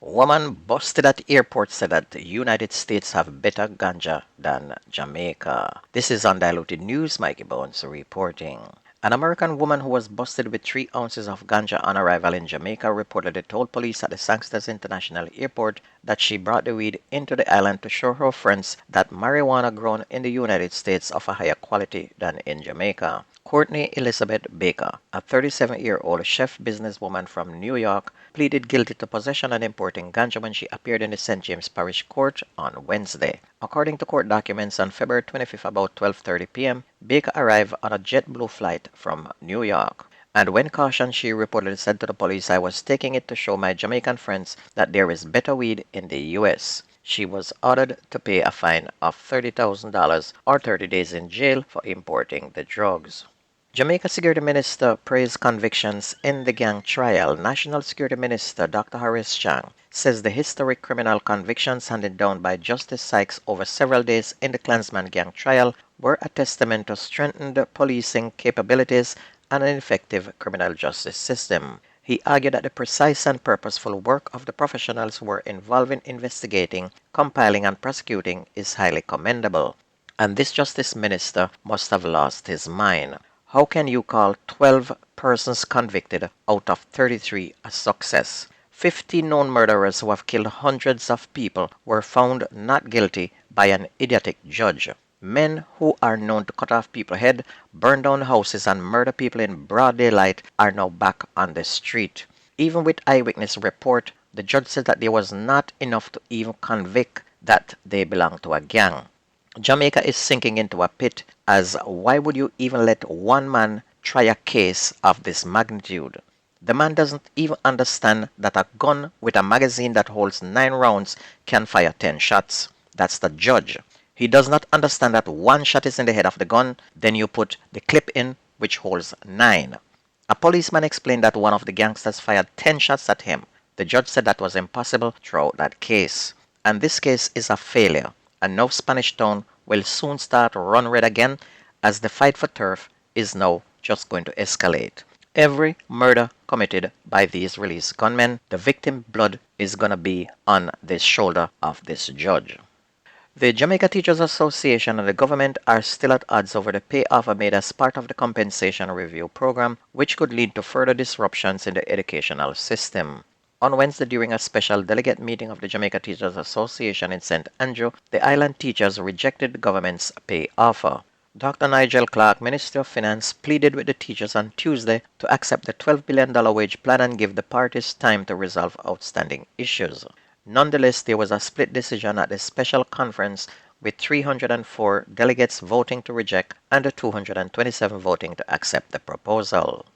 Woman busted at airport said that the United States have better ganja than Jamaica. This is Undiluted News. Mikey Bones reporting. An American woman who was busted with 3 ounces of ganja on arrival in Jamaica reportedly told police at the Sangsters International Airport that she brought the weed into the island to show her friends that marijuana grown in the United States of a higher quality than in Jamaica. Courtney Elizabeth Baker, a 37-year-old chef businesswoman from New York, pleaded guilty to possession and importing ganja when she appeared in the St. James Parish Court on Wednesday. According to court documents, on February 25 about 12:30 p.m., Baker arrived on a JetBlue flight from New York. And when cautioned, she reportedly said to the police, "I was taking it to show my Jamaican friends that there is better weed in the U.S." She was ordered to pay a fine of $30,000 or 30 days in jail for importing the drugs. Jamaica Security Minister praised convictions in the gang trial. National Security Minister Dr. Horace Chang says the historic criminal convictions handed down by Justice Sykes over several days in the Klansman gang trial were a testament to strengthened policing capabilities and an effective criminal justice system. He argued that the precise and purposeful work of the professionals who were involved in investigating, compiling, and prosecuting is highly commendable. And this justice minister must have lost his mind. How can you call 12 persons convicted out of 33 a success? 15 known murderers who have killed hundreds of people were found not guilty by an idiotic judge. Men who are known to cut off people's head, burn down houses, and murder people in broad daylight are now back on the street. Even with eyewitness report, the judge said that there was not enough to even convict that they belong to a gang. Jamaica is sinking into a pit, as why would you even let one man try a case of this magnitude? The man doesn't even understand that a gun with a magazine that holds 9 rounds can fire 10 shots. That's the judge. He does not understand that one shot is in the head of the gun, then you put the clip in which holds 9. A policeman explained that one of the gangsters fired 10 shots at him. The judge said that was impossible throughout that case. And this case is a failure. And now Spanish Town will soon start run red again, as the fight for turf is now just going to escalate. Every murder committed by these released gunmen, the victim blood is going to be on the shoulder of this judge. The Jamaica Teachers Association and the government are still at odds over the pay offer made as part of the compensation review program, which could lead to further disruptions in the educational system. On Wednesday, during a special delegate meeting of the Jamaica Teachers Association in St. Andrew, the island teachers rejected the government's pay offer. Dr. Nigel Clark, Minister of Finance, pleaded with the teachers on Tuesday to accept the $12 billion wage plan and give the parties time to resolve outstanding issues. Nonetheless, there was a split decision at the special conference, with 304 delegates voting to reject and 227 voting to accept the proposal.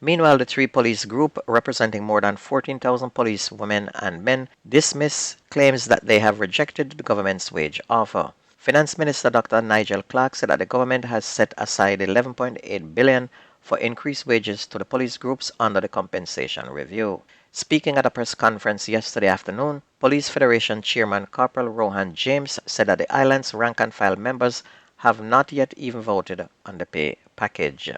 Meanwhile, the 3 police group, representing more than 14,000 police women and men, dismiss claims that they have rejected the government's wage offer. Finance Minister Dr. Nigel Clark said that the government has set aside $11.8 billion for increased wages to the police groups under the compensation review. Speaking at a press conference yesterday afternoon, Police Federation Chairman Corporal Rohan James said that the island's rank-and-file members have not yet even voted on the pay package.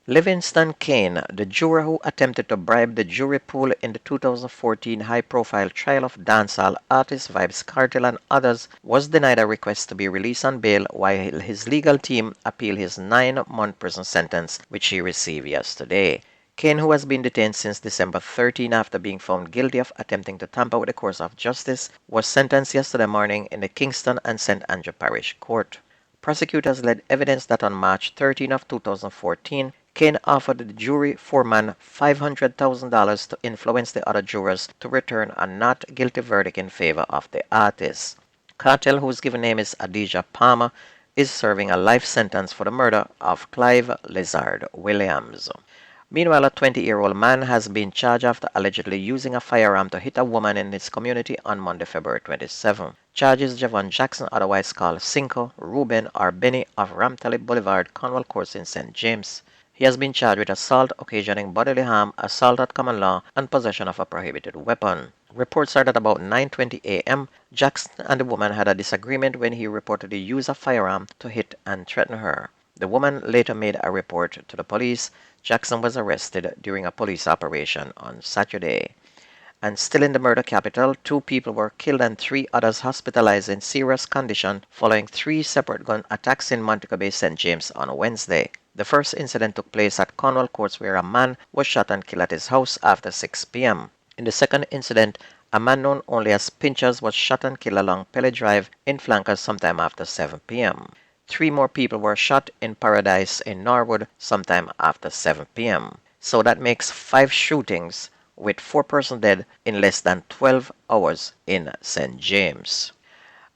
Livingston Kane, the juror who attempted to bribe the jury pool in the 2014 high-profile trial of dancehall artist Vybz Kartel and others, was denied a request to be released on bail while his legal team appealed his 9-month prison sentence, which he received yesterday. Kane, who has been detained since December 13 after being found guilty of attempting to tamper with the course of justice, was sentenced yesterday morning in the Kingston and St. Andrew Parish Court. Prosecutors led evidence that on March 13 of 2014, Kane offered the jury foreman $500,000 to influence the other jurors to return a not guilty verdict in favor of the artist. Kartel, whose given name is Adijah Palmer, is serving a life sentence for the murder of Clive Lizard Williams. Meanwhile, a 20-year-old man has been charged after allegedly using a firearm to hit a woman in his community on Monday, February 27. Charges Javon Jackson, otherwise called Cinco, Ruben, or Benny of Ramtali Boulevard, Cornwall Course in St. James. He has been charged with assault occasioning bodily harm, assault at common law, and possession of a prohibited weapon. Reports are that about 9:20 a.m., Jackson and the woman had a disagreement when he reportedly used a firearm to hit and threaten her. The woman later made a report to the police. Jackson was arrested during a police operation on Saturday. And still in the murder capital, 2 people were killed and 3 others hospitalized in serious condition following 3 separate gun attacks in Montego Bay, St. James on Wednesday. The first incident took place at Cornwall Courts where a man was shot and killed at his house after 6 p.m. In the second incident, a man known only as Pinchers was shot and killed along Pele Drive in Flankers sometime after 7 p.m. 3 more people were shot in Paradise in Norwood sometime after 7 p.m. So that makes 5 shootings with 4 persons dead in less than 12 hours in St. James.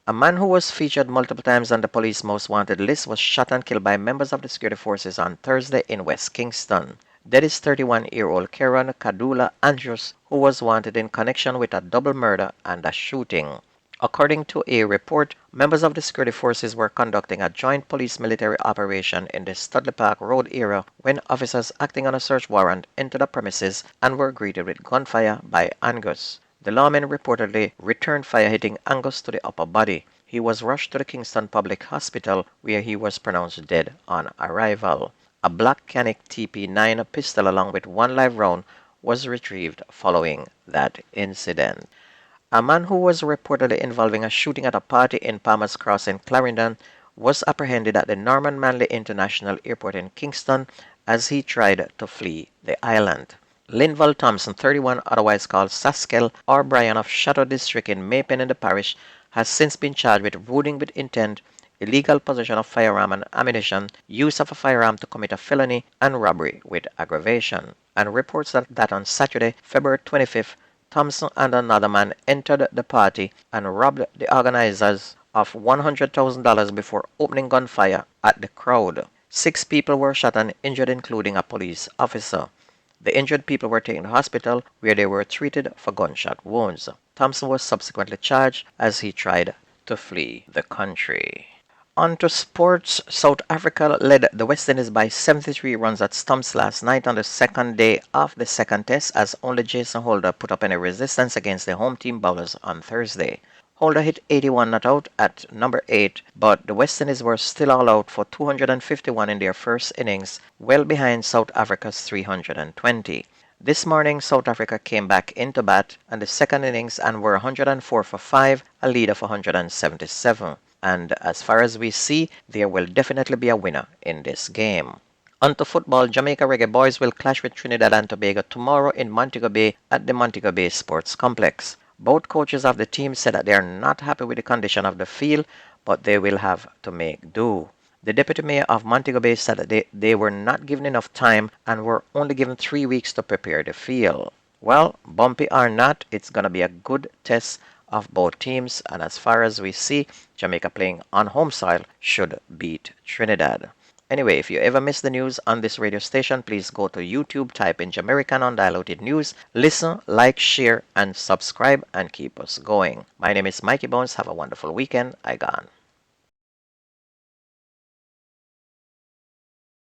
A man who was featured multiple times on the police most wanted list was shot and killed by members of the security forces on Thursday in West Kingston. That is 31-year-old Karen Kadula Andrews, who was wanted in connection with a double murder and a shooting. According to a report, members of the security forces were conducting a joint police-military operation in the Studley Park Road area when officers acting on a search warrant entered the premises and were greeted with gunfire by Angus. The lawmen reportedly returned fire, hitting Angus to the upper body. He was rushed to the Kingston Public Hospital where he was pronounced dead on arrival. A black Canic TP9 pistol along with 1 live round was retrieved following that incident. A man who was reportedly involving a shooting at a party in Palmer's Cross in Clarendon was apprehended at the Norman Manley International Airport in Kingston as he tried to flee the island. Linval Thompson, 31, otherwise called Saskel O'Brien of Chateau District in Maypen in the parish, has since been charged with wounding with intent, illegal possession of firearm and ammunition, use of a firearm to commit a felony, and robbery with aggravation. And reports that on Saturday, February 25th, Thompson and another man entered the party and robbed the organizers of $100,000 before opening gunfire at the crowd. 6 people were shot and injured, including a police officer. The injured people were taken to hospital where they were treated for gunshot wounds. Thompson was subsequently charged as he tried to flee the country. On to sports. South Africa led the West Indies by 73 runs at stumps last night on the second day of the second test as only Jason Holder put up any resistance against the home team bowlers on Thursday. Holder hit 81 not out at number 8, but the West Indies were still all out for 251 in their first innings, well behind South Africa's 320. This morning, South Africa came back into bat and the second innings and were 104 for 5, a lead of 177. And as far as we see, there will definitely be a winner in this game. On to football, Jamaica Reggae Boys will clash with Trinidad and Tobago tomorrow in Montego Bay at the Montego Bay Sports Complex. Both coaches of the team said that they are not happy with the condition of the field, but they will have to make do. The deputy mayor of Montego Bay said that they were not given enough time and were only given 3 weeks to prepare the field. Well, bumpy or not, it's going to be a good test of both teams, and as far as we see, Jamaica playing on home soil should beat Trinidad. Anyway, if you ever miss the news on this radio station, please go to YouTube, type in Jamaican Undiluted News, listen, like, share, and subscribe, and keep us going. My name is Mikey Bones. Have a wonderful weekend. I gone.